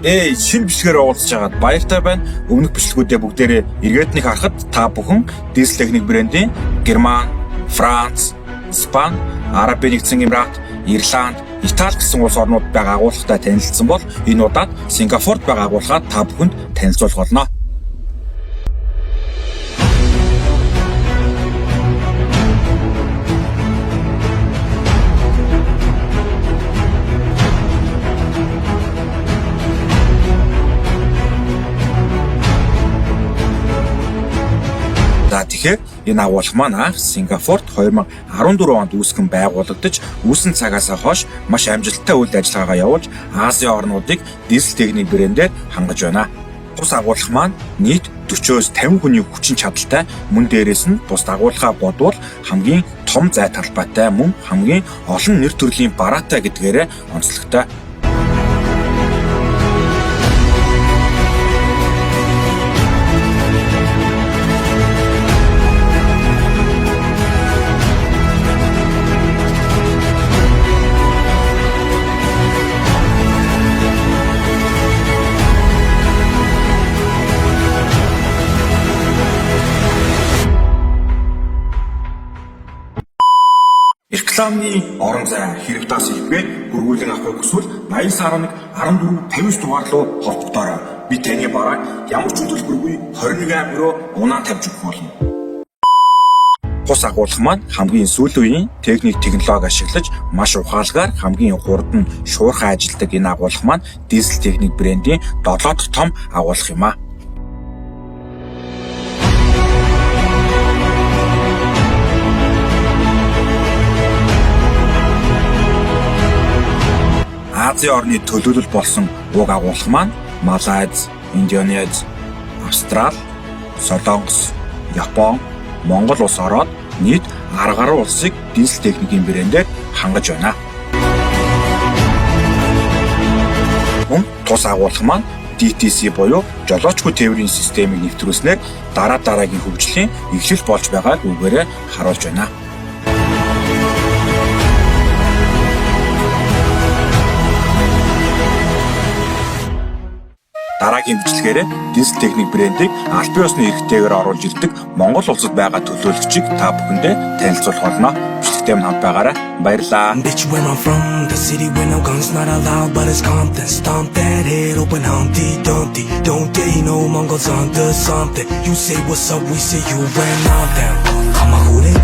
Шинэ бичлэгээр уулзж байгаад баяртай байна. Өмнөх бичлэгүүдээ бүгдээрээ эргээд нэг харахад та бүхэн Diesel Technic брэндийн Герман, Франц, Испани, Арабын нэгдсэн Эмират, Ирланд, Итали гэсэн улс орнууд байгаа агуулгатай танилцсан бол энэ удаад Сингапурт байгаа агуулгаа та бүхэнд танилцуулах болно. Тэгэхээр энэ агуулга маань Сингапурт 2014 онд үүсгэн байгуулагдаж, үүсэн цагаас хойш маш амжилттай үйл ажиллагаагаа явуулж, Азийн орнуудыг Diesel Technic брэндээр хангаж байна. Бус агуулга маань нийт 40-оос 50 хүний хүчин чадалтай, мөн дээрээс нь бус агуулгаа бодвол хамгийн том зай талбайтай, мөн хамгийн олон нэр төрлийн бараатай гэдгээрээ онцлогтой. Рекламны орон зай хэрэг тас хэлбэг хөрвүүлэн авахыг хүсвэл 89.1 14 59 дугаар руу холбогдоорой. Би таны бараг ямар ч хөтөлбөргүй 21 руу унаа тавьж өгөх болно. Бус агуулга маань хамгийн сүүлийн үеийн технологи ашиглаж маш ухаалгаар хамгийн хурдан шуурхай ажилладаг энэ агуулга маань Diesel Technic брэндийн 7 дахь том агуулга юм а. Азийн орны төлөөлөл болсон уг агуулга маань Малайз, Индонез, Австрали, Солонгос, Япон, Монгол улс ороод нийт 10 гаруй улсыг Diesel Technic-ийн брэндээр хангаж байна. Мөн тус агуулга маань DTC буюу жолоочгүй тээврийн системийг нэвтрүүлснээр дараагийн хөгжлийн эхлэл болж байгааг үгээрээ харуулж байна. Дараагийн бичлэгээр Diesel Technic брэндийг албан ёсны эрхтэйгээр оруулж ирдэг Монгол улсад байгаа төлөөлөгчийг та бүхэндээ танилцуулах болно. Бичлэгтэй хамт байгаарай. Баярлалаа. Bitch, where I'm from, the city where no guns not allowed, but it's Compton. Stomp that head, open Humpty Dumpty. Don't they know Mongols under something? You say what's up, we say you ran out them. I'm a hootin'